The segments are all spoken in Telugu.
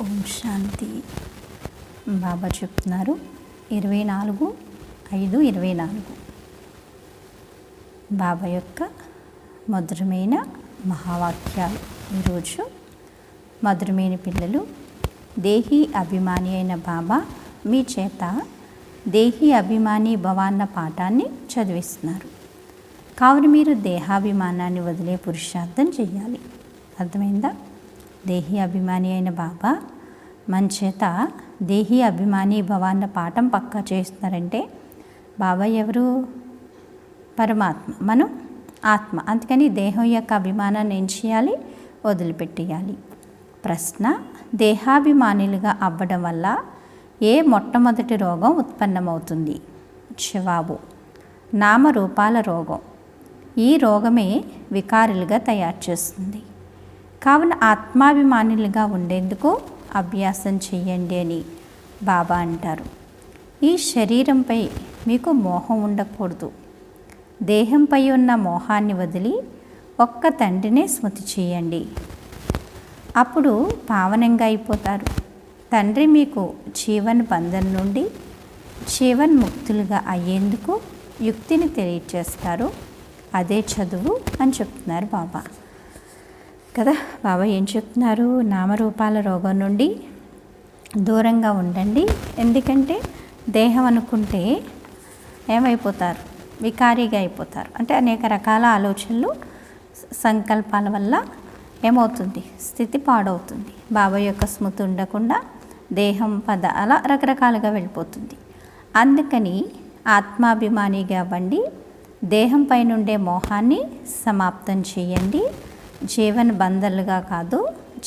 ఓం శాంతి. బాబా చెప్తున్నారు 24/5/24 బాబా యొక్క మధురమైన మహావాక్యాలు. ఈరోజు మధురమైన పిల్లలు, దేహీ అభిమాని అయిన బాబా మీ చేత దేహీ అభిమాని భవాన్న పాఠాన్ని చదివిస్తున్నారు. కావున మీరు దేహాభిమానాన్ని వదిలే పురుషార్థం చేయాలి. అర్థమైందా? దేహీ అభిమాని అయిన బాబా మన చేత దేహీ అభిమాని భవాన్న పాఠం పక్కా చేస్తున్నారంటే బాబా ఎవరు? పరమాత్మ, మనం ఆత్మ. అందుకని దేహం యొక్క అభిమానాన్ని ఏం చేయాలి? వదిలిపెట్టేయాలి. ప్రశ్న: దేహాభిమానులుగా అవ్వడం వల్ల ఏ మొట్టమొదటి రోగం ఉత్పన్నమవుతుంది? జవాబు: నామరూపాల రోగం. ఈ రోగమే వికారులుగా తయారు చేస్తుంది. కావున ఆత్మాభిమానులుగా ఉండేందుకు అభ్యాసం చెయ్యండి అని బాబా అంటారు. ఈ శరీరంపై మీకు మోహం ఉండకూడదు. దేహంపై ఉన్న మోహాన్ని వదిలి ఒక్క తండ్రినే స్మృతి చేయండి. అప్పుడు పావనంగా అయిపోతారు. తండ్రి మీకు జీవన్ బంధం నుండి జీవన్ ముక్తులుగా అయ్యేందుకు యుక్తిని తెలియచేస్తారు. అదే చదువు అని చెప్తున్నారు బాబా కదా. బాబా ఏం చెప్తున్నారు? నామరూపాల రోగం నుండి దూరంగా ఉండండి. ఎందుకంటే దేహం అనుకుంటే ఏమైపోతారు? వికారీగా అయిపోతారు. అంటే అనేక రకాల ఆలోచనలు, సంకల్పాల వల్ల ఏమవుతుంది? స్థితి పాడవుతుంది. బాబా యొక్క స్మృతి ఉండకుండా దేహం పద అలా రకరకాలుగా వెళ్ళిపోతుంది. అందుకని ఆత్మాభిమానిగా అవ్వండి. దేహంపై నుండే మోహాన్ని సమాప్తం చేయండి. జీవన్ బంధలుగా కాదు,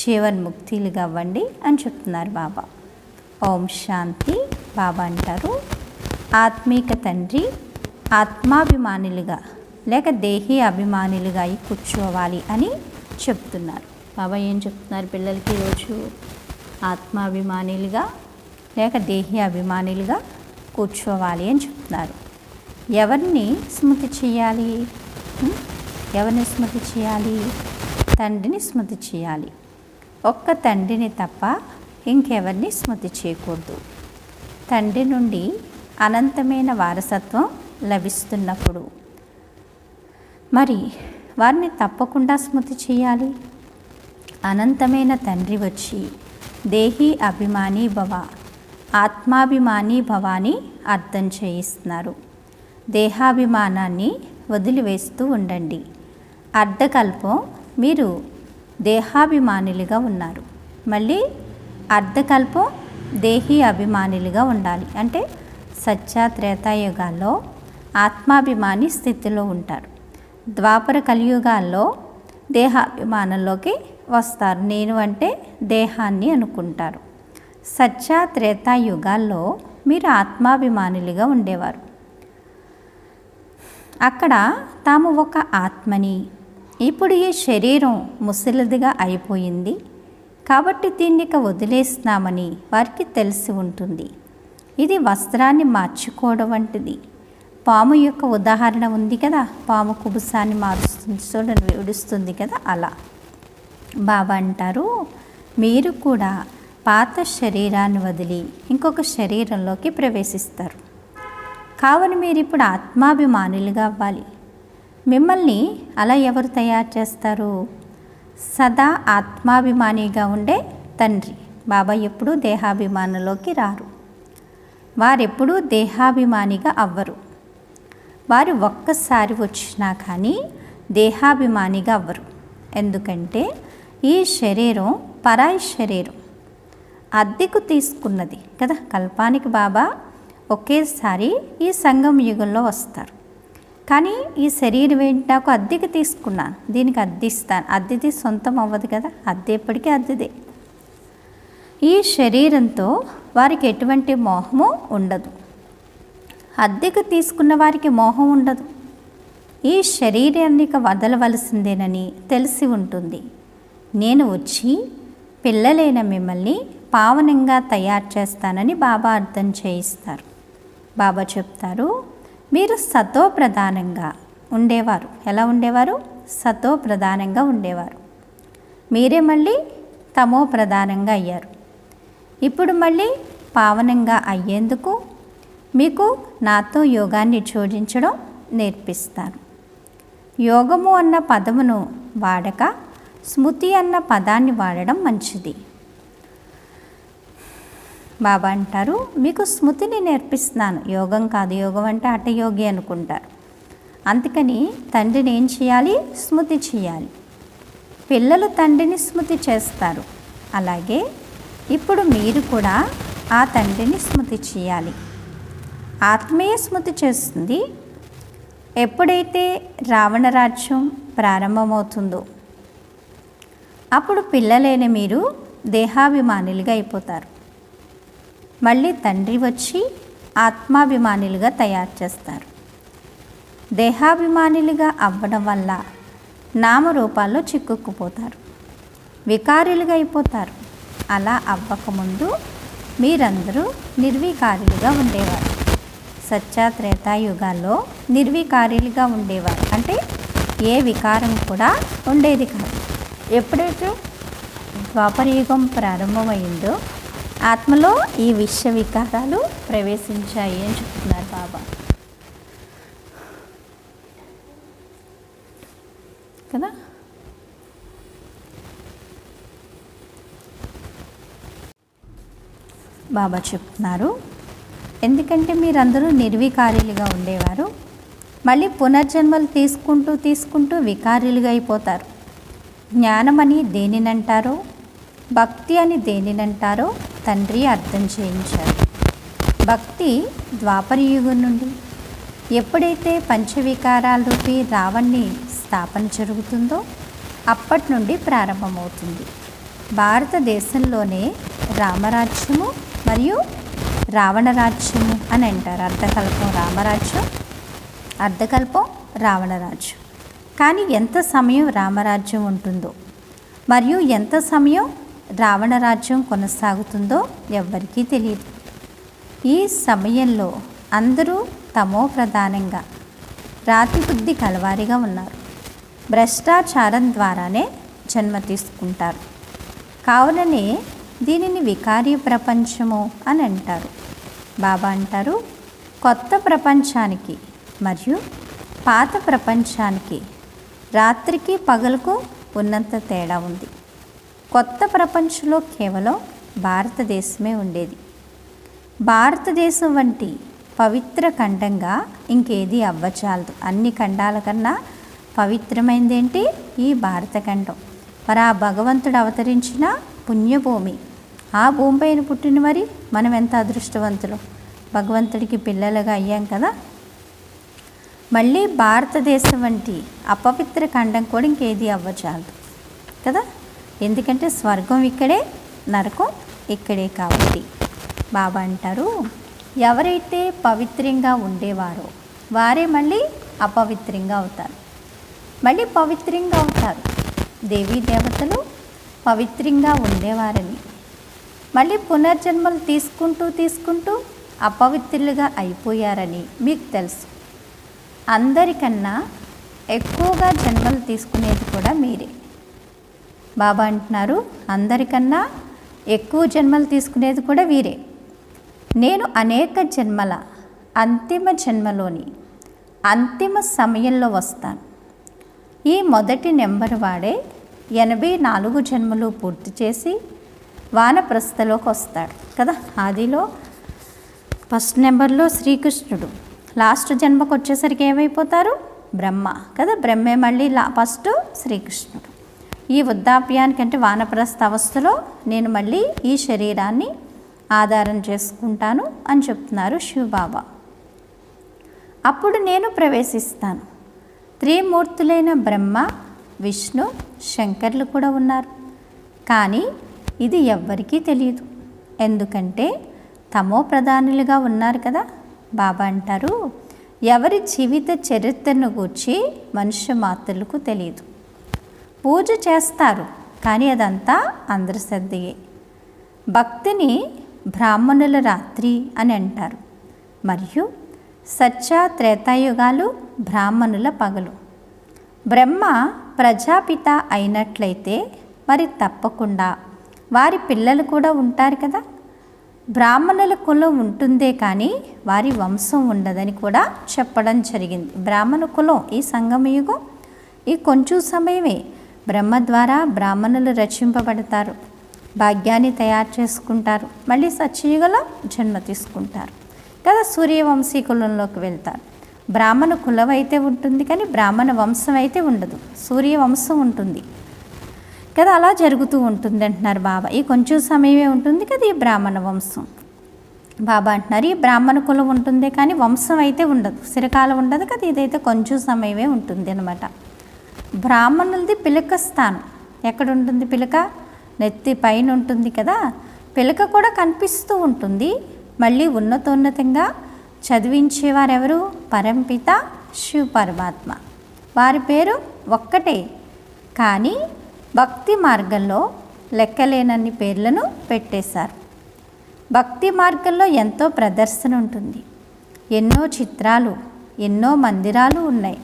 జీవన్ ముక్తిలుగా అవ్వండి అని చెప్తున్నారు బాబా. ఓం శాంతి. బాబా అంటారు, ఆత్మీక తండ్రి ఆత్మాభిమానులుగా లేక దేహీ అభిమానులుగా అయి కూర్చోవాలి అని చెప్తున్నారు. బాబా ఏం చెప్తున్నారు పిల్లలకి ఈరోజు? ఆత్మాభిమానులుగా లేక దేహీ అభిమానులుగా కూర్చోవాలి అని చెప్తున్నారు. ఎవరిని స్మృతి చేయాలి? ఎవరిని స్మృతి చేయాలి? తండ్రిని స్మృతి చేయాలి. ఒక్క తండ్రిని తప్ప ఇంకెవరిని స్మృతి చేయకూడదు. తండ్రి నుండి అనంతమైన వారసత్వం లభిస్తున్నప్పుడు మరి వారిని తప్పకుండా స్మృతి చేయాలి. అనంతమైన తండ్రి వచ్చి దేహీ అభిమాని భవ, ఆత్మాభిమాని భవాని అర్థం చేయిస్తున్నారు. దేహాభిమానాన్ని వదిలివేస్తూ ఉండండి. అర్ధకల్పం మీరు దేహాభిమానులుగా ఉన్నారు. మళ్ళీ అర్ధకల్పం దేహీ అభిమానులుగా ఉండాలి. అంటే సత్య త్రేతాయుగాల్లో ఆత్మాభిమాని స్థితిలో ఉంటారు. ద్వాపర కలియుగాల్లో దేహాభిమానంలోకి వస్తారు. నేను అంటే దేహాన్ని అనుకుంటారు. సత్య త్రేతాయుగాల్లో మీరు ఆత్మాభిమానులుగా ఉండేవారు. అక్కడ తాము ఒక ఆత్మని. ఇప్పుడు ఈ శరీరం ముసలిదిగా అయిపోయింది కాబట్టి దీన్ని ఇక వదిలేస్తున్నామని వారికి తెలిసి ఉంటుంది. ఇది వస్త్రాన్ని మార్చుకోవడం వంటిది. పాము యొక్క ఉదాహరణ ఉంది కదా, పాము కుబుసాన్ని మారుస్తుంది, చూడండి విడుస్తుంది కదా, అలా. బాబా అంటారు, మీరు కూడా పాత శరీరాన్ని వదిలి ఇంకొక శరీరంలోకి ప్రవేశిస్తారు. కావున మీరు ఇప్పుడు ఆత్మాభిమానులుగా అవ్వాలి. మిమ్మల్ని అలా ఎవరు తయారు చేస్తారు? సదా ఆత్మాభిమానిగా ఉండే తండ్రి. బాబా ఎప్పుడూ దేహాభిమానంలోకి రారు. వారెప్పుడూ దేహాభిమానిగా అవ్వరు. వారు ఒక్కసారి వచ్చినా కానీ దేహాభిమానిగా అవ్వరు. ఎందుకంటే ఈ శరీరం పరాయి శరీరం, అద్దెకు తీసుకున్నది కదా. కల్పానికి బాబా ఒకేసారి ఈ సంగమ యుగంలో వస్తారు. కానీ ఈ శరీరం ఏంటి? నాకు అద్దెకి తీసుకున్నాను, దీనికి అద్దెస్తాను. అద్దెది సొంతం అవ్వదు కదా, అద్దె ఎప్పటికీ అద్దెదే. ఈ శరీరంతో వారికి ఎటువంటి మోహము ఉండదు. అద్దెకు తీసుకున్న వారికి మోహం ఉండదు. ఈ శరీరాన్ని వదలవలసిందేనని తెలిసి ఉంటుంది. నేను వచ్చి పిల్లలైన మిమ్మల్ని పావనంగా తయారు చేస్తానని బాబా అర్థం చేయిస్తారు. బాబా చెప్తారు, మీరు సతో ప్రధానంగా ఉండేవారు. ఎలా ఉండేవారు? సతో ప్రధానంగా ఉండేవారు. మీరే మళ్ళీ తమో ప్రధానంగా అయ్యారు. ఇప్పుడు మళ్ళీ పావనంగా అయ్యేందుకు మీకు నాతో యోగాన్ని జోడించడం నేర్పిస్తాను. యోగము అన్న పదమును వాడక స్మృతి అన్న పదాన్ని వాడడం మంచిది. బాబా అంటారు, మీకు స్మృతిని నేర్పిస్తున్నాను, యోగం కాదు. యోగం అంటే హఠయోగి అనుకుంటారు. అందుకని తండ్రిని ఏం చేయాలి? స్మృతి చేయాలి. పిల్లలు తండ్రిని స్మృతి చేస్తారు. అలాగే ఇప్పుడు మీరు కూడా ఆ తండ్రిని స్మృతి చేయాలి. ఆత్మీయ స్మృతి చేస్తుంది. ఎప్పుడైతే రావణ రాజ్యం ప్రారంభమవుతుందో అప్పుడు పిల్లలైన మీరు దేహాభిమానులుగా అయిపోతారు. మళ్ళీ తండ్రి వచ్చి ఆత్మాభిమానులుగా తయారు చేస్తారు. దేహాభిమానులుగా అవ్వడం వల్ల నామరూపాల్లో చిక్కుకుపోతారు, వికారులుగా అయిపోతారు. అలా అవ్వకముందు మీరందరూ నిర్వికారులుగా ఉండేవారు. సత్యాత్రేతాయుగాల్లో నిర్వికారులుగా ఉండేవారు. అంటే ఏ వికారం కూడా ఉండేది కాదు. ఎప్పుడైతే ద్వాపరయుగం ప్రారంభమైందో ఆత్మలో ఈ విశ్వ వికారాలు ప్రవేశించాయి అని చెప్తున్నారు బాబా కదా. బాబా చెప్తున్నారు, ఎందుకంటే మీరందరూ నిర్వికారులుగా ఉండేవారు. మళ్ళీ పునర్జన్మలు తీసుకుంటూ తీసుకుంటూ వికారులుగా అయిపోతారు. జ్ఞానమని దేనినంటారో, భక్తి అని దేనినంటారో తండ్రి అర్థం చేయించారు. భక్తి ద్వాపరయుగం నుండి ఎప్పుడైతే పంచవికారాల రూపీ రావణ్ణి స్థాపన జరుగుతుందో అప్పటి నుండి ప్రారంభమవుతుంది. భారతదేశంలోనే రామరాజ్యము మరియు రావణ రాజ్యము అని అంటారు. అర్ధకల్పం రామరాజ్యం, అర్ధకల్పం రావణ రాజ్యం. కానీ ఎంత సమయం రామరాజ్యం ఉంటుందో మరియు ఎంత సమయం రావణ రాజ్యం కొనసాగుతుందో ఎవ్వరికీ తెలియదు. ఈ సమయంలో అందరూ తమో ప్రధానంగా రాతి బుద్ధి కలవారిగా ఉన్నారు. భ్రష్టాచారం ద్వారానే జన్మ తీసుకుంటారు. కావుననే దీనిని వికారీ ప్రపంచము అని అంటారు. బాబా అంటారు, కొత్త ప్రపంచానికి మరియు పాత ప్రపంచానికి రాత్రికి పగలుకు ఉన్నంత తేడా ఉంది. కొత్త ప్రపంచంలో కేవలం భారతదేశమే ఉండేది. భారతదేశం వంటి పవిత్ర ఖండంగా ఇంకేది అవ్వచాలదు. అన్ని ఖండాల కన్నా పవిత్రమైనది ఏంటి? ఈ భారత ఖండం. మరి ఆ భగవంతుడు అవతరించిన పుణ్యభూమి. ఆ భూమిపైన పుట్టిన మరి మనం ఎంత అదృష్టవంతులు, భగవంతుడికి పిల్లలుగా అయ్యాం కదా. మళ్ళీ భారతదేశం వంటి అపవిత్ర ఖండం కూడా ఇంకేది అవ్వచాలదు కదా. ఎందుకంటే స్వర్గం ఇక్కడే, నరకం ఇక్కడే కాబట్టి. బాబా అంటారు, ఎవరైతే పవిత్రంగా ఉండేవారో వారే మళ్ళీ అపవిత్రంగా అవుతారు, మళ్ళీ పవిత్రంగా అవుతారు. దేవీ దేవతలు పవిత్రంగా ఉండేవారని మళ్ళీ పునర్జన్మలు తీసుకుంటూ తీసుకుంటూ అపవిత్రులుగా అయిపోయారని మీకు తెలుసు. అందరికన్నా ఎక్కువగా జన్మలు తీసుకునేది కూడా మీరే. బాబా అంటున్నారు, అందరికన్నా ఎక్కువ జన్మలు తీసుకునేది కూడా వీరే. నేను అనేక జన్మల అంతిమ జన్మలోని అంతిమ సమయంలో వస్తాను. ఈ మొదటి నెంబర్ వాడే 84 జన్మలు పూర్తి చేసి వానప్రస్థలోకి వస్తాడు కదా. ఆదిలో ఫస్ట్ నెంబర్లో శ్రీకృష్ణుడు, లాస్ట్ జన్మకు వచ్చేసరికి ఏమైపోతారు? బ్రహ్మ కదా. బ్రహ్మే మళ్ళీ ఫస్ట్ శ్రీకృష్ణుడు. ఈ వృద్ధాప్యానికంటే వానప్రస్థ అవస్థలో నేను మళ్ళీ ఈ శరీరాన్ని ఆధారం చేసుకుంటాను అని చెప్తున్నారు శివబాబా. అప్పుడు నేను ప్రవేశిస్తాను. త్రిమూర్తులైన బ్రహ్మ, విష్ణు, శంకర్లు కూడా ఉన్నారు. కానీ ఇది ఎవ్వరికీ తెలియదు. ఎందుకంటే తమో ప్రధానులుగా ఉన్నారు కదా. బాబా అంటారు, ఎవరి జీవిత చరిత్రను గూర్చి మనుష్య మాత్రులకు తెలియదు. పూజ చేస్తారు కానీ అదంతా అంధశ్రద్ధయే. భక్తిని బ్రాహ్మణుల రాత్రి అని అంటారు మరియు సత్య త్రేతాయుగాలు బ్రాహ్మణుల పగలు. బ్రహ్మ ప్రజాపిత అయినట్లయితే మరి తప్పకుండా వారి పిల్లలు కూడా ఉంటారు కదా. బ్రాహ్మణుల కులం ఉంటుందే కానీ వారి వంశం ఉండదని కూడా చెప్పడం జరిగింది. బ్రాహ్మణ కులం ఈ సంగమయుగం ఈ కొంచెం సమయమే. బ్రహ్మ ద్వారా బ్రాహ్మణులు రచింపబడతారు, భాగ్యాన్ని తయారు చేసుకుంటారు, మళ్ళీ సత్యయుగంలో జన్మ తీసుకుంటారు కదా, సూర్యవంశీ కులంలోకి వెళ్తారు. బ్రాహ్మణ కులం అయితే ఉంటుంది కానీ బ్రాహ్మణ వంశం అయితే ఉండదు, సూర్యవంశం ఉంటుంది కదా. అలా జరుగుతూ ఉంటుంది అంటున్నారు బాబా. ఈ కొంచెం సమయమే ఉంటుంది కదా ఈ బ్రాహ్మణ వంశం. బాబా అంటున్నారు ఈ బ్రాహ్మణ కులం ఉంటుంది కానీ వంశం అయితే ఉండదు, చిరకాలం ఉండదు కదా, ఇదైతే కొంచెం సమయమే ఉంటుంది అనమాట. బ్రాహ్మణులది పిలక స్థానం ఎక్కడ ఉంటుంది? పిలక నెత్తి పైన ఉంటుంది కదా, పిలక కూడా కనిపిస్తూ ఉంటుంది. మళ్ళీ ఉన్నతంగా చదివించేవారు ఎవరు? పరంపిత శివ పరమాత్మ. వారి పేరు ఒక్కటే కానీ భక్తి మార్గంలో లెక్కలేనన్ని పేర్లను పెట్టేశారు. భక్తి మార్గంలో ఎంతో ప్రదర్శన ఉంటుంది, ఎన్నో చిత్రాలు, ఎన్నో మందిరాలు ఉన్నాయి.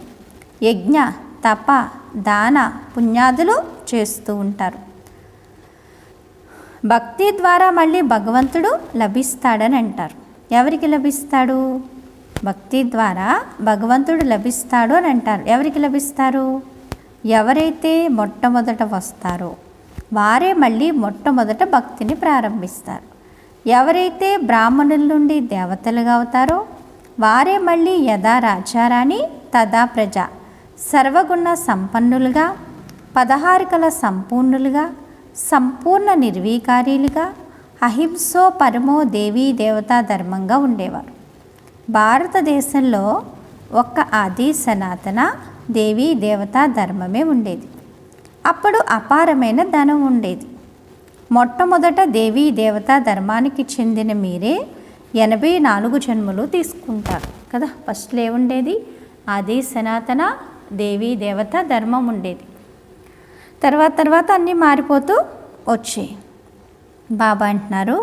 యజ్ఞ తప దాన పుణ్యాదులు చేస్తూ ఉంటారు. భక్తి ద్వారా మళ్ళీ భగవంతుడు లభిస్తాడని అంటారు. ఎవరికి లభిస్తాడు? భక్తి ద్వారా భగవంతుడు లభిస్తాడు అని అంటారు. ఎవరికి లభిస్తారు? ఎవరైతే మొట్టమొదట వస్తారో వారే మళ్ళీ మొట్టమొదట భక్తిని ప్రారంభిస్తారు. ఎవరైతే బ్రాహ్మణుల నుండి దేవతలుగా అవుతారో వారే మళ్ళీ యథా రాజారాణి తదా ప్రజ సర్వగుణ సంపన్నులుగా 16 కళ సంపూర్ణులుగా సంపూర్ణ నిర్వీకారీలుగా అహింసో పరమో దేవీ దేవతా ధర్మంగా ఉండేవారు. భారతదేశంలో ఒక్క ఆది సనాతన దేవీ దేవతా ధర్మమే ఉండేది. అప్పుడు అపారమైన ధనం ఉండేది. మొట్టమొదట దేవీ దేవతా ధర్మానికి చెందిన మీరే 84 జన్మలు తీసుకుంటారు కదా. ఫస్ట్లో ఏముండేది? ఆది సనాతన దేవీ దేవతా ధర్మం ఉండేది. తర్వాత అన్నీ మారిపోతూ వచ్చాయి. బాబా అంటున్నారు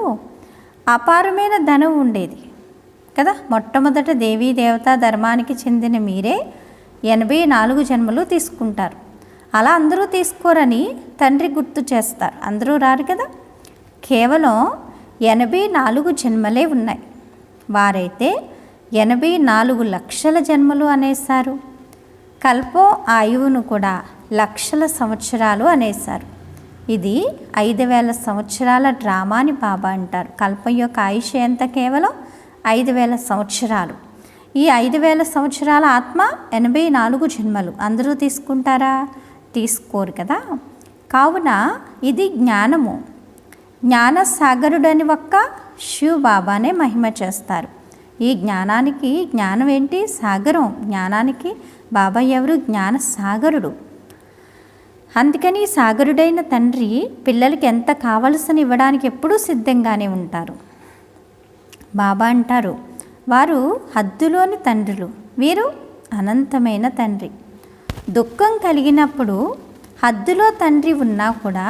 అపారమైన ధనం ఉండేది కదా. మొట్టమొదట దేవీ దేవతా ధర్మానికి చెందిన మీరే 84 జన్మలు తీసుకుంటారు. అలా అందరూ తీసుకోరని తండ్రి గుర్తు చేస్తారు. అందరూ రారు కదా, కేవలం 84 జన్మలే ఉన్నాయి. వారైతే 84 లక్షల జన్మలు అనేశారు. కల్పం ఆయువును కూడా లక్షల సంవత్సరాలు అనేశారు. ఇది 5000 సంవత్సరాల డ్రామా అని బాబా అంటారు. కల్పం యొక్క ఆయుష్ ఎంత? కేవలం 5000 సంవత్సరాలు. ఈ 5000 సంవత్సరాల ఆత్మ 84 జన్మలు. అందరూ తీసుకుంటారా? తీసుకోరు కదా. కావున ఇది జ్ఞానము. జ్ఞానసాగరుడని ఒక్క శివ బాబానే మహిమ చేస్తారు. ఈ జ్ఞానానికి జ్ఞానం ఏంటి? సాగరం. జ్ఞానానికి బాబా ఎవరు? జ్ఞాన సాగరుడు. అందుకని సాగరుడైన తండ్రి పిల్లలకి ఎంత కావలసిన ఇవ్వడానికి ఎప్పుడూ సిద్ధంగానే ఉంటారు. బాబా అంటారు వారు హద్దులోని తండ్రులు, వీరు అనంతమైన తండ్రి. దుఃఖం కలిగినప్పుడు హద్దులో తండ్రి ఉన్నా కూడా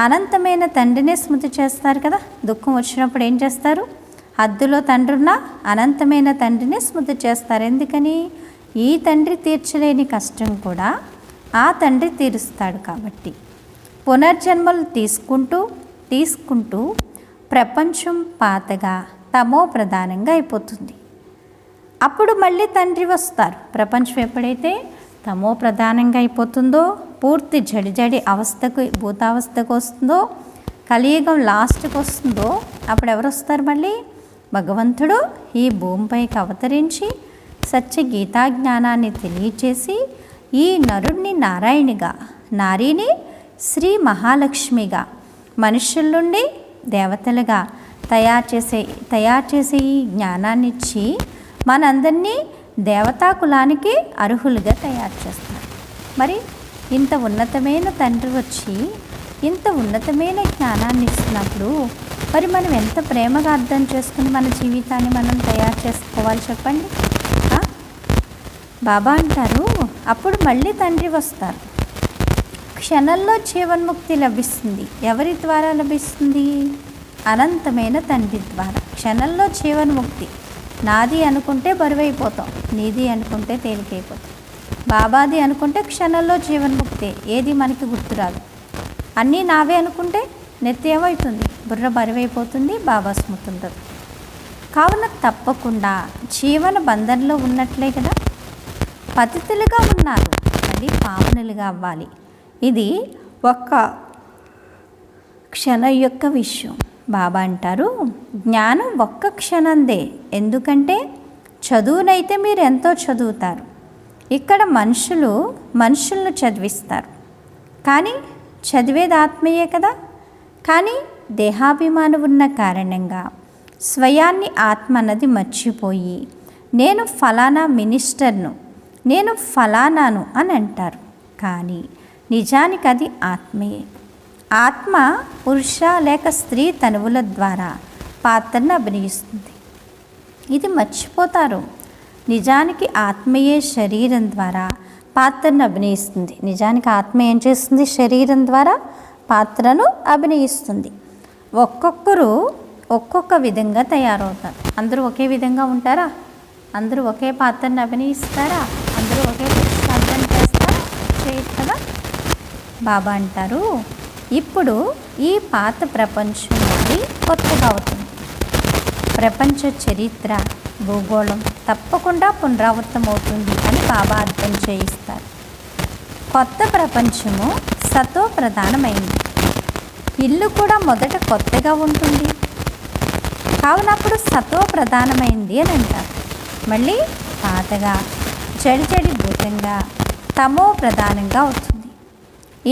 అనంతమైన తండ్రినే స్మృతి చేస్తారు కదా. దుఃఖం వచ్చినప్పుడు ఏం చేస్తారు? హద్దులో తండ్రి ఉన్న అనంతమైన తండ్రినే స్మృతి చేస్తారు. ఎందుకని? ఈ తండ్రి తీర్చలేని కష్టం కూడా ఆ తండ్రి తీరుస్తాడు కాబట్టి. పునర్జన్మలు తీసుకుంటూ ప్రపంచం పాతగా తమో ప్రధానంగా అయిపోతుంది. అప్పుడు మళ్ళీ తండ్రి వస్తారు. ప్రపంచం ఎప్పుడైతే తమో ప్రధానంగా అయిపోతుందో, పూర్తి జడి అవస్థకు భూతావస్థకు వస్తుందో, కలియుగం లాస్ట్కి వస్తుందో, అప్పుడు ఎవరు వస్తారు? మళ్ళీ భగవంతుడు ఈ భూమిపైకి అవతరించి సత్య గీతా జ్ఞానాన్ని తెలియచేసి ఈ నరుణ్ణి నారాయణిగా, నారీని శ్రీ మహాలక్ష్మిగా, మనుషుల నుండి దేవతలుగా తయారు చేసే ఈ జ్ఞానాన్ని ఇచ్చి మనందరినీ దేవతా కులానికి అర్హులుగా తయారు చేస్తారు. మరి ఇంత ఉన్నతమైన తండ్రి వచ్చి ఇంత ఉన్నతమైన జ్ఞానాన్ని ఇస్తున్నప్పుడు మరి మనం ఎంత ప్రేమగా అర్థం చేసుకుని మన జీవితాన్ని మనం తయారు చేసుకోవాలి చెప్పండి. బాబా అంటారు అప్పుడు మళ్ళీ తండ్రి వస్తారు. క్షణంలో జీవన్ముక్తి లభిస్తుంది. ఎవరి ద్వారా లభిస్తుంది? అనంతమైన తండ్రి ద్వారా. క్షణంలో జీవన్ముక్తి. నాది అనుకుంటే బరువైపోతాం, నీది అనుకుంటే తేలికైపోతాం. బాబాది అనుకుంటే క్షణంలో జీవన్ముక్తి. ఏది మనకి గుర్తురాదు. అన్నీ నావే అనుకుంటే నెత్తి ఏమవుతుంది, బుర్ర బరువైపోతుంది, బాబా స్మృతి ఉండదు. కావున తప్పకుండా జీవన బంధంలో ఉన్నట్లే కదా. పతితులుగా ఉన్నారు, మళ్ళీ పావనులుగా అవ్వాలి. ఇది ఒక్క క్షణం యొక్క విషయం. బాబా అంటారు, జ్ఞానం ఒక్క క్షణందే. ఎందుకంటే చదువునైతే మీరు ఎంతో చదువుతారు, ఇక్కడ మనుషులను చదివిస్తారు, కానీ చదివేది ఆత్మయే కదా. కానీ దేహాభిమానం ఉన్న కారణంగా స్వయాన్ని ఆత్మ అన్నది మర్చిపోయి నేను ఫలానా మినిస్టర్ను, నేను ఫలానాను అని అంటారు. కానీ నిజానికి అది ఆత్మయే. ఆత్మ పురుష లేక స్త్రీ తనువుల ద్వారా పాత్రను అభినయిస్తుంది. ఇది మర్చిపోతారు. నిజానికి ఆత్మయే శరీరం ద్వారా పాత్రను అభినయిస్తుంది. నిజానికి ఆత్మ ఏం చేస్తుంది, శరీరం ద్వారా పాత్రను అభినయిస్తుంది. ఒక్కొక్కరు ఒక్కొక్క విధంగా తయారవుతారు. అందరూ ఒకే విధంగా ఉంటారా? అందరూ ఒకే పాత్రను అభినయిస్తారా? అందరూ ఒకే పురుషార్థం చేస్తారా? చేయరు కదా. బాబా అంటారు, ఇప్పుడు ఈ పాత ప్రపంచం నుండి కొత్తగా అవుతుంది. ప్రపంచ చరిత్ర, భూగోళం తప్పకుండా పునరావృతం అవుతుంది అని బాబా అర్థం చేయిస్తారు. కొత్త ప్రపంచము సతో ప్రధానమైంది. ఇల్లు కూడా మొదట కొత్తగా ఉంటుంది, కావునప్పుడు సతో ప్రధానమైంది అని అంటారు. మళ్ళీ పాతగా చెడి భూతంగా తమో ప్రధానంగా అవుతుంది.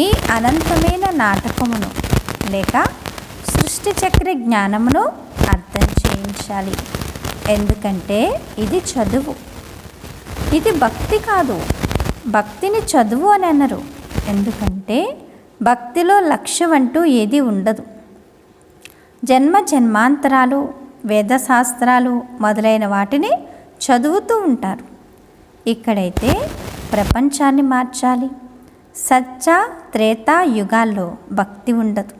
ఈ అనంతమైన నాటకమును లేక సృష్టి చక్ర జ్ఞానమును అర్థం చేయించాలి. ఎందుకంటే ఇది చదువు, ఇది భక్తి కాదు. భక్తిని చదువు అని అన్నారు. ఎందుకంటే భక్తిలో లక్ష్యం అంటూ ఏది ఉండదు. జన్మాంతరాలు, వేదశాస్త్రాలు మొదలైన వాటిని చదువుతూ ఉంటారు. ఇక్కడైతే ప్రపంచాన్ని మార్చాలి. సత్య త్రేతా యుగాల్లో భక్తి ఉండదు,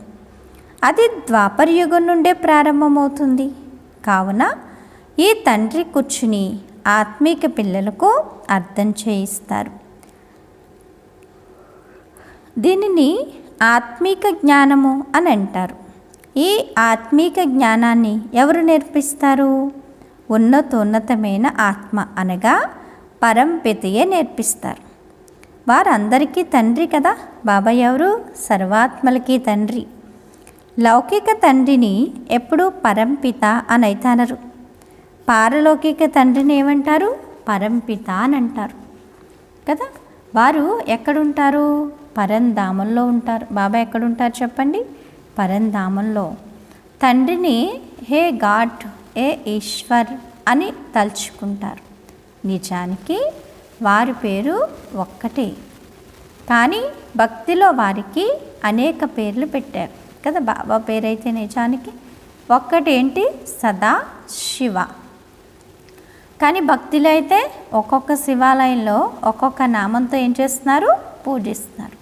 అది ద్వాపర యుగం నుండే ప్రారంభమవుతుంది. కావున ఈ తండ్రి కూర్చుని ఆత్మీక పిల్లలకు అర్థం చేయిస్తారు. దీనిని ఆత్మీక జ్ఞానము అని అంటారు. ఈ ఆత్మీక జ్ఞానాన్ని ఎవరు నేర్పిస్తారు? ఉన్నతమైన ఆత్మ అనగా పరంపితయే నేర్పిస్తారు. వారందరికీ తండ్రి కదా. బాబా ఎవరు? సర్వాత్మలకి తండ్రి. లౌకిక తండ్రిని ఎప్పుడూ పరంపిత అని అయితే అనరు. పారలౌకిక తండ్రిని ఏమంటారు? పరంపిత అని అంటారు కదా. వారు ఎక్కడుంటారు? పరంధామంలో ఉంటారు. బాబా ఎక్కడుంటారు చెప్పండి? పరంధామంలో. తండ్రిని హే గాడ్, ఏ ఈశ్వర్ అని తలుచుకుంటారు. నిజానికి వారి పేరు ఒక్కటే, కానీ భక్తిలో వారికి అనేక పేర్లు పెట్టారు కదా. బాబా పేరైతే నిజానికి ఒక్కటేంటి? సదా శివ. కానీ భక్తిలో అయితే ఒక్కొక్క శివాలయంలో ఒక్కొక్క నామంతో ఏం చేస్తున్నారు? పూజిస్తున్నారు.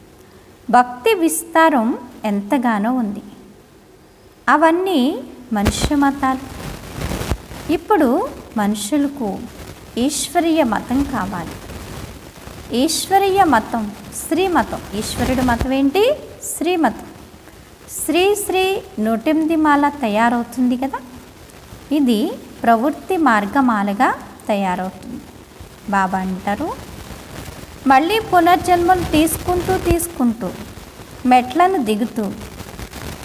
భక్తి విస్తారం ఎంతగానో ఉంది. అవన్నీ మనుష్య మతాలు. ఇప్పుడు మనుషులకు ఈశ్వరీయ మతం కావాలి. ఈశ్వరీయ మతం శ్రీమతం. ఈశ్వరుడు మతం ఏంటి? శ్రీమతం. శ్రీ 108 మాల తయారవుతుంది కదా. ఇది ప్రవృత్తి మార్గమాలగా తయారవుతుంది. బాబా అంటారు, మళ్ళీ పునర్జన్మను తీసుకుంటూ మెట్లను దిగుతూ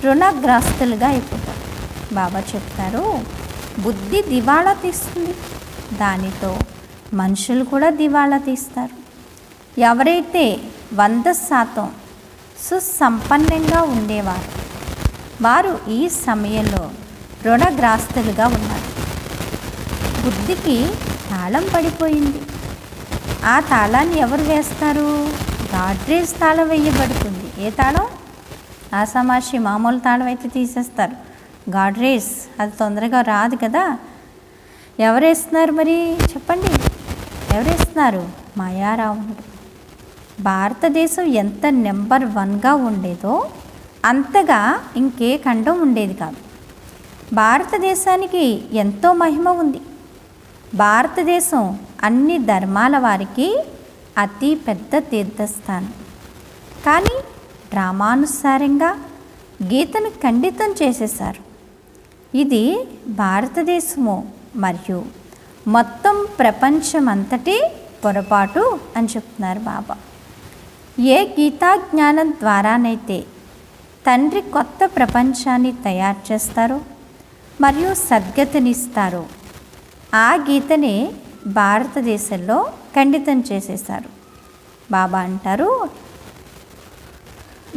రుణగ్రస్తులుగా అయిపోతారు. బాబా చెప్తారు, బుద్ధి దివాళా తీస్తుంది, దానితో మనుషులు కూడా దివాళా తీస్తారు. ఎవరైతే 100% సుసంపన్నంగా ఉండేవారు, వారు ఈ సమయంలో రుణగ్రస్తులుగా ఉన్నారు. బుద్ధికి తాళం పడిపోయింది. ఆ తాళాన్ని ఎవరు వేస్తారు? గాడ్రేజ్ తాళం వేయబడుతుంది. ఏ తాళం? ఆసామాషి మామూలు తాళం అయితే తీసేస్తారు. గాడ్రేజ్ అది తొందరగా రాదు కదా. ఎవరేస్తున్నారు మరి చెప్పండి? ఎవరేస్తున్నారు? మాయారావణుడు. భారతదేశం ఎంత నెంబర్ 1గా ఉండేదో అంతగా ఇంకే ఖండం ఉండేది కాదు. భారతదేశానికి ఎంతో మహిమ ఉంది. భారతదేశం అన్ని ధర్మాల వారికి అతి పెద్ద తీర్థస్థానం. కానీ డ్రామానుసారంగా గీతను ఖండితం చేసేశారు. ఇది భారతదేశము మరియు మొత్తం ప్రపంచమంతటి పొరపాటు అని చెప్తున్నారు బాబా. ఏ గీతా జ్ఞానం ద్వారానైతే తండ్రి కొత్త ప్రపంచాన్ని తయారు చేస్తారో మరియు సద్గతినిస్తారో ఆ గీతనే భారతదేశంలో ఖండితం చేసేశారు. బాబా అంటారు,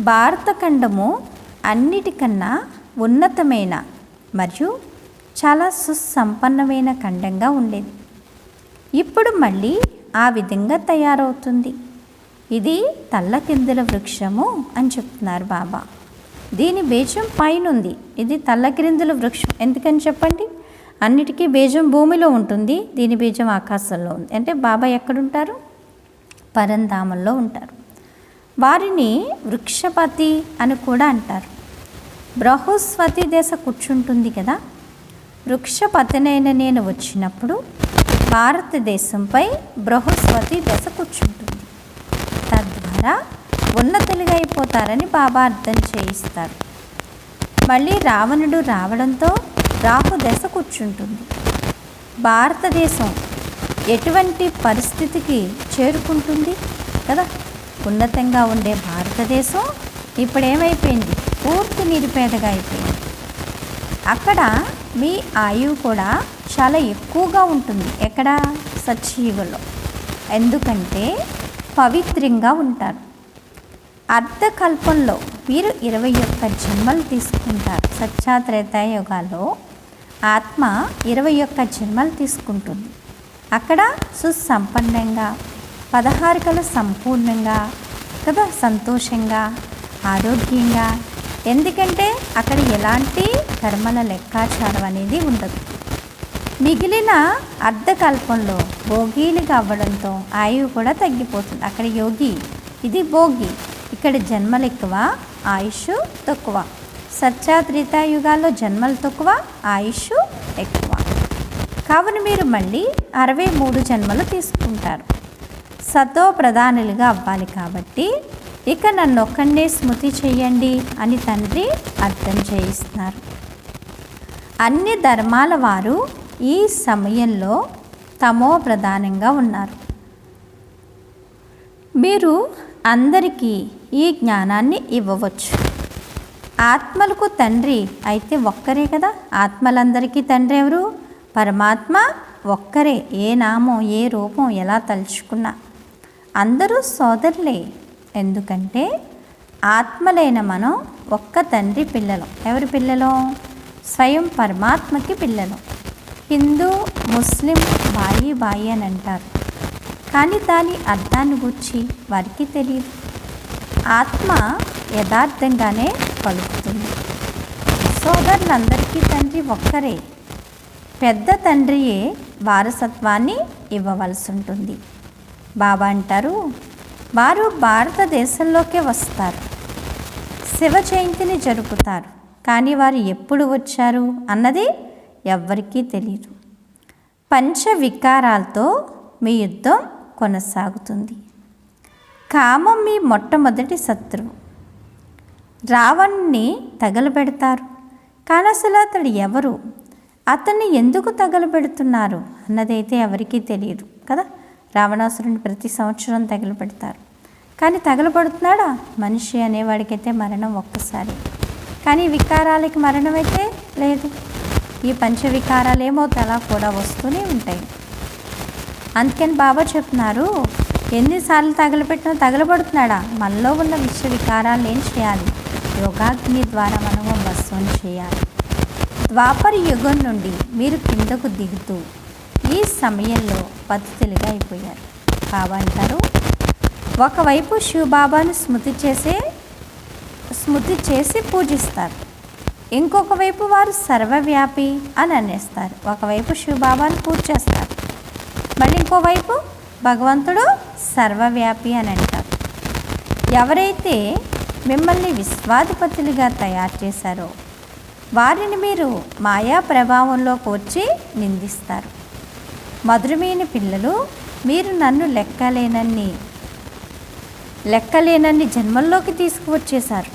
భారతఖండము అన్నిటికన్నా ఉన్నతమైన మరియు చాలా సుసంపన్నమైన ఖండంగా ఉండేది. ఇప్పుడు మళ్ళీ ఆ విధంగా తయారవుతుంది. ఇది తల్లకిందుల వృక్షము అని చెప్తున్నారు బాబా. దీని బీజం పైనుంది. ఇది తల్లకిందుల వృక్షం. ఎందుకని చెప్పండి? అన్నిటికీ బీజం భూమిలో ఉంటుంది, దీని బీజం ఆకాశంలో ఉంది. అంటే బాబా ఎక్కడుంటారు? పరంధామంలో ఉంటారు. వారిని వృక్షపతి అని కూడా అంటారు. బృహస్పతి దశ కూర్చుంటుంది కదా. వృక్షపతినైన నేను వచ్చినప్పుడు భారతదేశంపై బృహస్పతి దశ కూర్చుంటుంది. తద్వారా ఉన్నతులుగా అయిపోతారని బాబా అర్థం చేయిస్తారు. మళ్ళీ రావణుడు రావడంతో రాహు దశ కూర్చుంటుంది. భారతదేశం ఎటువంటి పరిస్థితికి చేరుకుంటుంది కదా. ఉన్నతంగా ఉండే భారతదేశం ఇప్పుడు ఏమైపోయింది? పూర్తి నిరుపేదగా అయిపోయింది. అక్కడ మీ ఆయువు కూడా చాలా ఎక్కువగా ఉంటుంది. ఎక్కడ? సత్యయుగంలో. ఎందుకంటే పవిత్రంగా ఉంటారు. అర్ధకల్పంలో మీరు 21 జన్మలు తీసుకుంటారు. సత్యాత్రేతాయుగాల్లో ఆత్మ 21 జన్మలు తీసుకుంటుంది. అక్కడ సుసంపన్నంగా 16 కళ సంపూర్ణంగా కదా, సంతోషంగా, ఆరోగ్యంగా. ఎందుకంటే అక్కడ ఎలాంటి కర్మల లెక్కాచారం అనేది ఉండదు. మిగిలిన అర్ధకల్పంలో భోగీలుగా అవ్వడంతో ఆయువు కూడా తగ్గిపోతుంది. అక్కడ యోగి, ఇది భోగి. ఇక్కడ జన్మలు ఎక్కువ, ఆయుష్ తక్కువ. సత్యాత్రేతాయుగాల్లో జన్మలు తక్కువ, ఆయుష్ ఎక్కువ. కావున మీరు మళ్ళీ 63 జన్మలు తీసుకుంటారు. సతో ప్రధానులుగా అవ్వాలి కాబట్టి ఇక నన్ను ఒక్కడే స్మృతి చెయ్యండి అని తండ్రి అర్థం చేయిస్తున్నారు. అన్ని ధర్మాల వారు ఈ సమయంలో తమో ప్రధానంగా ఉన్నారు. మీరు అందరికీ ఈ జ్ఞానాన్ని ఇవ్వవచ్చు. ఆత్మలకు తండ్రి అయితే ఒక్కరే కదా. ఆత్మలందరికీ తండ్రి ఎవరు? పరమాత్మ ఒక్కరే. ఏ నామం, ఏ రూపం ఎలా తలుచుకున్నా అందరూ సోదరులే. ఎందుకంటే ఆత్మలైన మనం ఒక్క తండ్రి పిల్లలం. ఎవరి పిల్లలం? స్వయం పరమాత్మకి పిల్లలం. హిందూ, ముస్లిం బాయి బాయి అని అంటారు, కానీ దాని అర్థాన్ని గురించి వారికి తెలియదు. ఆత్మ యథార్థంగానే పలుకుతుంది. సోదరులందరికీ తండ్రి ఒక్కరే. పెద్ద తండ్రియే వారసత్వాన్ని ఇవ్వవలసి ఉంటుంది. బాబా అంటారు, వారు భారతదేశంలోకే వస్తారు, శివ జయంతిని జరుపుతారు. కానీ వారు ఎప్పుడు వచ్చారు అన్నది ఎవ్వరికీ తెలియదు. పంచ వికారాలతో మీ యుద్ధం కొనసాగుతుంది. కామం మీ మొట్టమొదటి శత్రువు. రావణుని తగలబెడతారు, కానీ అసలు అతడు ఎవరు, అతన్ని ఎందుకు తగలబెడుతున్నారు అన్నదైతే ఎవరికీ తెలియదు కదా. రావణాసురుని ప్రతి సంవత్సరం తగలబెడతారు, కానీ తగలబడుతున్నాడా? మనిషి అనేవాడికైతే మరణం ఒక్కసారి, కానీ వికారాలకి మరణం అయితే లేదు. ఈ పంచవికారాలు ఏమవుతాయి? అలా కూడా వస్తూనే ఉంటాయి. అందుకని బాబా చెప్తున్నారు, ఎన్నిసార్లు తగలబెట్టినా తగలబడుతున్నాడా? మనలో ఉన్న విశ్వవికారాలు ఏం చేయాలి? యోగాగ్ని ద్వారా మనము భస్మం చేయాలి. ద్వాపర యుగం నుండి మీరు కిందకు దిగుతూ ఈ సమయంలో పతితులుగా అయిపోయారు. బాబా అంటారు, ఒకవైపు శివబాబాను స్మృతి చేసి పూజిస్తారు, ఇంకొక వైపు వారు సర్వవ్యాపి అని అనేస్తారు. ఒకవైపు శివబాబాను పూజ చేస్తారు, మళ్ళీ ఇంకోవైపు భగవంతుడు సర్వవ్యాపి అని అంటారు. ఎవరైతే మిమ్మల్ని విశ్వాధిపతులుగా తయారు చేశారో వారిని మీరు మాయా ప్రభావంలోకి వచ్చి నిందిస్తారు. మధురమైన పిల్లలు, మీరు నన్ను లెక్కలేనన్ని జన్మల్లోకి తీసుకువచ్చేశారు.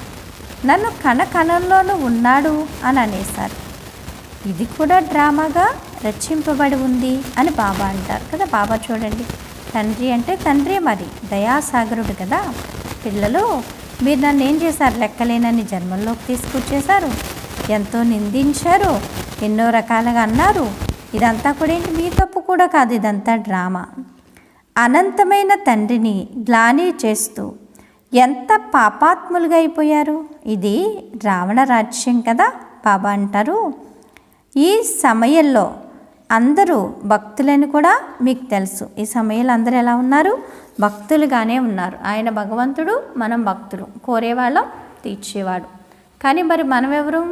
నన్ను కణకణంలోనూ ఉన్నాడు అని అనేశారు. ఇది కూడా డ్రామాగా రచింపబడి ఉంది అని బాబా అంటారు కదా. బాబా చూడండి, తండ్రి అంటే తండ్రి, మరి దయాసాగరుడు కదా. పిల్లలు, మీరు నన్ను ఏం చేశారు? లెక్కలేనన్ని జన్మల్లోకి తీసుకొచ్చేశారు, ఎంతో నిందించారు, ఎన్నో రకాలుగా అన్నారు. ఇదంతా కూడా ఏంటి? మీ తప్పు కూడా కాదు, ఇదంతా డ్రామా. అనంతమైన తండ్రిని గ్లాని చేస్తూ ఎంత పాపాత్ములుగా అయిపోయారు. ఇది రావణ రాజ్యం కదా. బాబా అంటారు, ఈ సమయంలో అందరూ భక్తులని కూడా మీకు తెలుసు. ఈ సమయంలో అందరూ ఎలా ఉన్నారు? భక్తులుగానే ఉన్నారు. ఆయన భగవంతుడు, మనం భక్తులు, కోరేవాళ్ళం, తీర్చేవాడు. కానీ మరి మనం ఎవరు?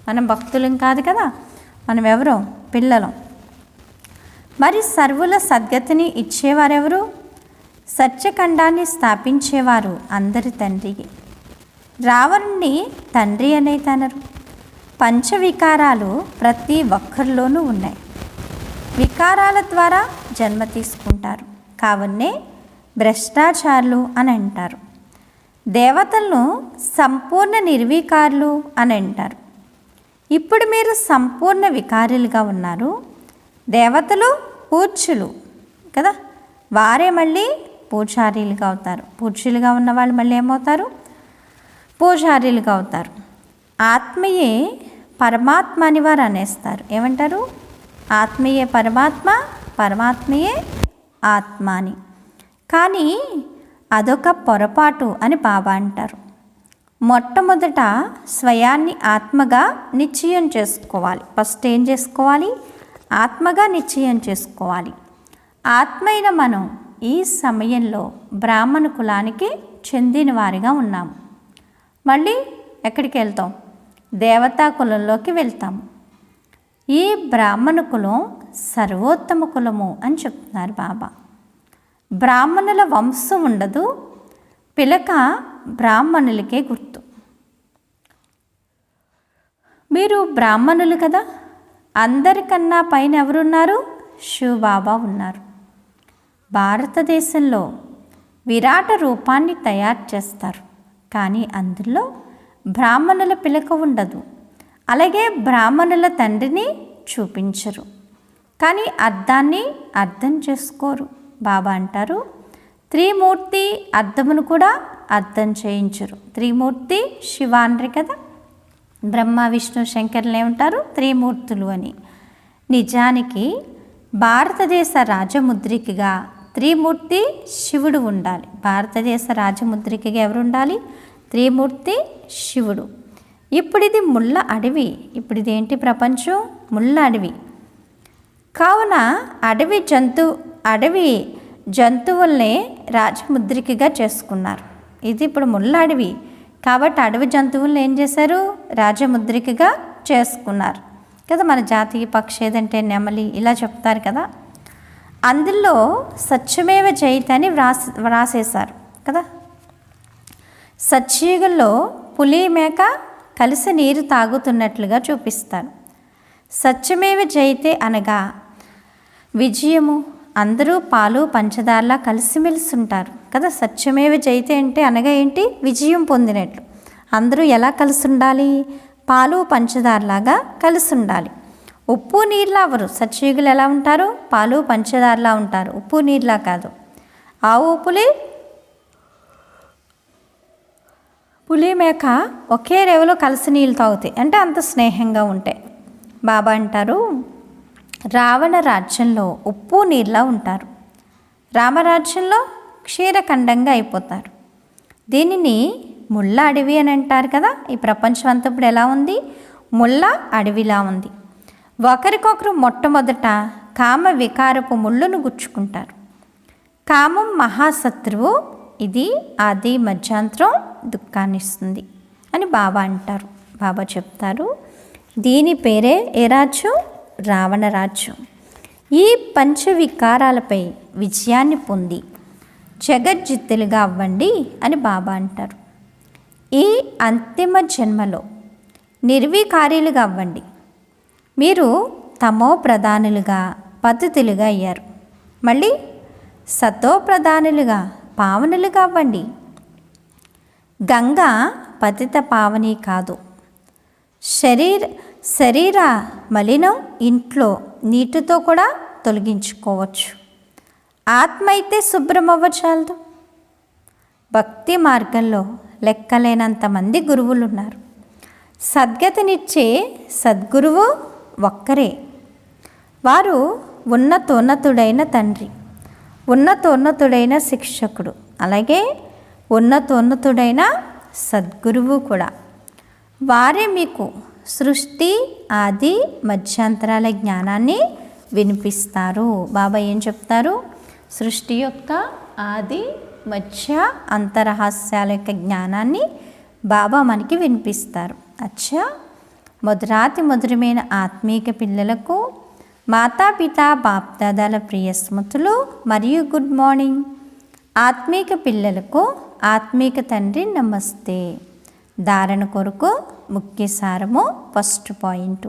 మనం భక్తులం కాదు కదా. మనం ఎవరు? పిల్లలం. మరి సర్వుల సద్గతిని ఇచ్చేవారెవరు? సత్యఖండాన్ని స్థాపించేవారు అందరి తండ్రి. రావణుణ్ణి తండ్రి అనే తనరు. పంచవికారాలు ప్రతి ఒక్కరిలోనూ ఉన్నాయి. వికారాల ద్వారా జన్మ తీసుకుంటారు. కావున్నే భ్రష్టాచారులు అని అంటారు. దేవతలను సంపూర్ణ నిర్వికారులు అని అంటారు. ఇప్పుడు మీరు సంపూర్ణ వికారులుగా ఉన్నారు. దేవతలు పూజ్యులు కదా, వారే మళ్ళీ పూజారీలుగా అవుతారు. పూజ్యులుగా ఉన్నవాళ్ళు మళ్ళీ ఏమవుతారు? పూజారీలుగా అవుతారు. ఆత్మయే పరమాత్మ అని వారు అనేస్తారు. ఏమంటారు? ఆత్మయే పరమాత్మ, పరమాత్మయే ఆత్మ అని. కానీ అదొక పొరపాటు అని బాబా అంటారు. మొట్టమొదట స్వయాన్ని ఆత్మగా నిశ్చయం చేసుకోవాలి. ఫస్ట్ ఏం చేసుకోవాలి? ఆత్మగా నిశ్చయం చేసుకోవాలి. ఆత్మైన మనం ఈ సమయంలో బ్రాహ్మణ కులానికి చెందిన వారిగా ఉన్నాము. మళ్ళీ ఎక్కడికి వెళ్తాం? దేవతా కులంలోకి వెళ్తాము. ఈ బ్రాహ్మణ కులం సర్వోత్తమ కులము అని చెప్తున్నారు బాబా. బ్రాహ్మణుల వంశం ఉండదు, పిలక బ్రాహ్మణులకే గుర్తు. మీరు బ్రాహ్మణులు కదా. అందరికన్నా పైన ఎవరున్నారు? శివబాబా ఉన్నారు. భారతదేశంలో విరాట రూపాన్ని తయారు చేస్తారు, కానీ అందులో బ్రాహ్మణుల పిలక ఉండదు. అలాగే బ్రాహ్మణుల తండ్రిని చూపించరు, కానీ అర్థాన్ని అర్థం చేసుకోరు. బాబా అంటారు, త్రిమూర్తి అర్థమును కూడా అర్థం చేయించరు. త్రిమూర్తి శివాన్రి కదా. బ్రహ్మ విష్ణు శంకరులు ఏమంటారు? త్రిమూర్తులు అని. నిజానికి భారతదేశ రాజముద్రికగా త్రిమూర్తి శివుడు ఉండాలి. భారతదేశ రాజముద్రికగా ఎవరు ఉండాలి? త్రిమూర్తి శివుడు. ఇప్పుడు ఇది ముళ్ళ అడవి. ఇప్పుడు ఇదేంటి? ప్రపంచం ముళ్ళ అడవి. కావున అడవి జంతువుల్ని రాజముద్రికగా చేసుకున్నారు. ఇది ఇప్పుడు ముళ్ళ అడవి కాబట్టి అడవి జంతువులను ఏం చేశారు? రాజముద్రికగా చేసుకున్నారు కదా. మన జాతీయ పక్షి ఏదంటే నెమలి, ఇలా చెప్తారు కదా. అందులో సత్యమేవ జయతే అని వ్రాసేశారు కదా. సత్యయుగంలో పులి మేక కలిసి నీరు తాగుతున్నట్లుగా చూపిస్తారు. సత్యమేవ జయతే అనగా విజయము. అందరూ పాలు పంచదారలా కలిసిమెలిసి ఉంటారు కదా. సత్యమేవ జయతే అంటే అనగా ఏంటి? విజయం పొందినట్లు. అందరూ ఎలా కలిసి ఉండాలి? పాలు పంచదారలాగా కలిసి ఉండాలి. ఉప్పు నీరులా అవరు. సత్యయుగులు ఎలా ఉంటారు? పాలు పంచదారలా ఉంటారు, ఉప్పు నీరులా కాదు. ఆవు పులి మేక ఒకే రేవులో కలిసి నీళ్ళు తాగుతాయి, అంటే అంత స్నేహంగా ఉంటాయి. బాబా అంటారు, రావణ రాజ్యంలో ఉప్పు నీరులా ఉంటారు, రామరాజ్యంలో క్షీరఖండంగా అయిపోతారు. దీనిని ముళ్ళ అడవి అని అంటారు కదా. ఈ ప్రపంచం అంతా ఇప్పుడు ఎలా ఉంది? ముళ్ళ అడవిలా ఉంది. ఒకరికొకరు మొట్టమొదట కామ వికారపు ముళ్ళును గుచ్చుకుంటారు. కామం మహాశత్రువు, ఇది ఆది మధ్యాంతరం దుఃఖాన్ని ఇస్తుంది అని బాబా అంటారు. బాబా చెప్తారు, దీని పేరే ఏ రాజ్యం? రావణ రాజ్యం. ఈ పంచవికారాలపై విజయాన్ని పొంది జగజ్జిత్తులుగా అవ్వండి అని బాబా అంటారు. ఈ అంతిమ జన్మలో నిర్వికారీలుగా అవ్వండి. మీరు తమో ప్రధానులుగా పద్ధతులుగా అయ్యారు, మళ్ళీ సతో ప్రధానులుగా పావనులుగా అవ్వండి. గంగ పతిత పావని కాదు. శరీర మలినం ఇంట్లో నీటితో కూడా తొలగించుకోవచ్చు. ఆత్మ అయితే శుభ్రమవ్వచాలదు. భక్తి మార్గంలో లెక్కలేనంతమంది గురువులు ఉన్నారు. సద్గతినిచ్చే సద్గురువు ఒక్కరే. వారు ఉన్నతోన్నతుడైన తండ్రి, ఉన్నతోన్నతుడైన శిక్షకుడు, అలాగే ఉన్నతోన్నతుడైన సద్గురువు కూడా. వారే మీకు సృష్టి ఆది మధ్యాంతరాల జ్ఞానాన్ని వినిపిస్తారు. బాబా ఏం చెప్తారు? సృష్టి యొక్క ఆది మధ్య అంతరహస్యాల యొక్క జ్ఞానాన్ని బాబా మనకి వినిపిస్తారు. అచ్చా, మధురాతి మధురమైన ఆత్మీక పిల్లలకు మాతాపిత బాప్దాదాల ప్రియ స్మృతులు మరియు గుడ్ మార్నింగ్. ఆత్మీక పిల్లలకు ఆత్మీక తండ్రి నమస్తే. ధారణ కొరకు ముఖ్య సారము ఫస్ట్ పాయింట్.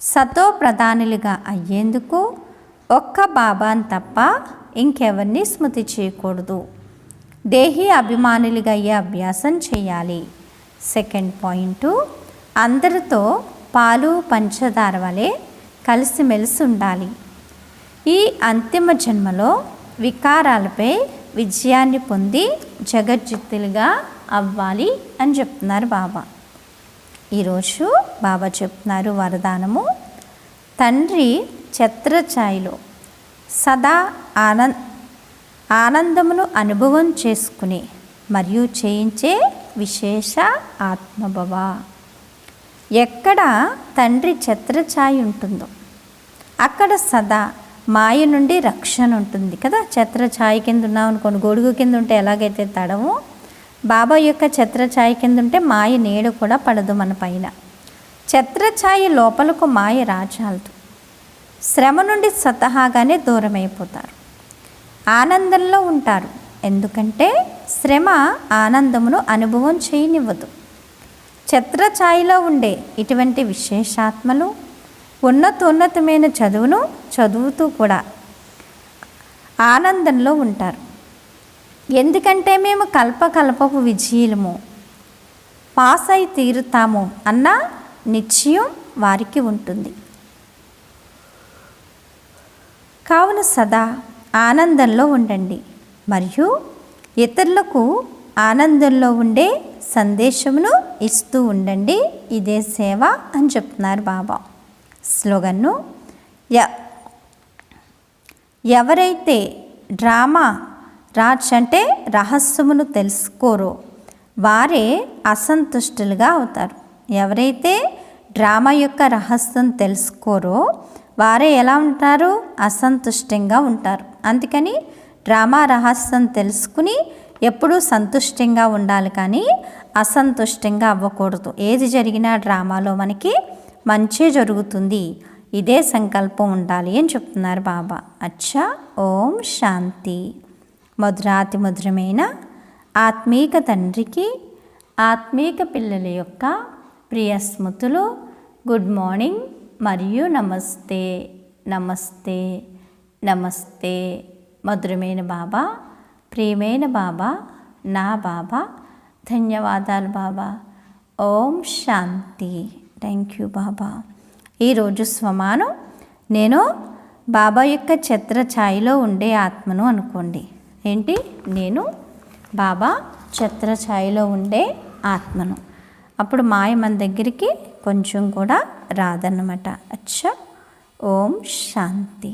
సతో ప్రధానులుగా అయ్యేందుకు ఒక్క బాబాను తప్ప ఇంకెవరిని స్మృతి చేయకూడదు. దేహీ అభిమానులుగా అయ్యే అభ్యాసం చేయాలి. సెకండ్ పాయింట్, అందరితో పాలు పంచదార వలె కలిసిమెలిసి ఉండాలి. ఈ అంతిమ జన్మలో వికారాలపై విజయాన్ని పొంది జగజ్జిత్తులుగా అవ్వాలి అని చెప్తున్నారు బాబా. ఈరోజు బాబా చెప్తున్నారు వరదానము. తండ్రి ఛత్రఛాయలో సదా ఆనందమును అనుభవం చేసుకునే మరియు చేయించే విశేష ఆత్మభవ. ఎక్కడ తండ్రి ఛత్రఛాయ ఉంటుందో అక్కడ సదా మాయ నుండి రక్షణ ఉంటుంది కదా. ఛత్రఛాయ కింద ఉన్నాం అనుకోండి, గొడుగు కింద ఉంటే ఎలాగైతే తడమో, బాబా యొక్క ఛత్రఛాయ కింద ఉంటే మాయ నీడ కూడా పడదు మన పైన. ఛత్రఛాయ లోపలకు మాయ రాజాలదు. శ్రమ నుండి స్వతహాగానే దూరం అయిపోతారు. ఆనందంలో ఉంటారు, ఎందుకంటే శ్రమ ఆనందమును అనుభవం చేయనివ్వదు. ఛత్రఛాయలో ఉండే ఇటువంటి విశేషాత్మలు ఉన్నతమైన చదువును చదువుతూ కూడా ఆనందంలో ఉంటారు. ఎందుకంటే మేము కల్పకల్పపు విజయులము, పాస్ అయి తీరుతాము అన్న నిశ్చయం వారికి ఉంటుంది. కావున సదా ఆనందంలో ఉండండి మరియు ఇతరులకు ఆనందంలో ఉండే సందేశమును ఇస్తూ ఉండండి. ఇదే సేవ అని చెప్తున్నారు బాబా. స్లోగన్ను, ఎవరైతే డ్రామా అంటే రహస్యమును తెలుసుకోరో వారే అసంతుష్టులుగా అవుతారు. ఎవరైతే డ్రామా యొక్క రహస్యం తెలుసుకోరో వారే ఎలా ఉంటారు? అసంతుష్టంగా ఉంటారు. అందుకని డ్రామా రహస్యం తెలుసుకుని ఎప్పుడూ సంతుష్టంగా ఉండాలి, కానీ అసంతుష్టంగా అవ్వకూడదు. ఏది జరిగినా డ్రామాలో మనకి మంచి జరుగుతుంది, ఇదే సంకల్పం ఉండాలి అని చెప్తున్నారు బాబా. అచ్చా, ఓం శాంతి. మధురాతి మధురమైన ఆత్మీక తండ్రికి ఆత్మీక పిల్లల యొక్క ప్రియ స్మృతులు, గుడ్ మార్నింగ్ మరియు నమస్తే. నమస్తే నమస్తే. మధురమైన బాబా, ప్రియమైన బాబా, నా బాబా, ధన్యవాదాలు బాబా. ఓం శాంతి. థ్యాంక్ యూ బాబా. ఈరోజు స్వమానం, నేను బాబా యొక్క ఛత్రఛాయలో ఉండే ఆత్మను అనుకోండి. ఏంటి? నేను బాబా ఛత్రఛాయలో ఉండే ఆత్మను. అప్పుడు మాయ మన దగ్గరికి కొంచెం కూడా రాదన్నమాట. అచ్చా, ఓం శాంతి.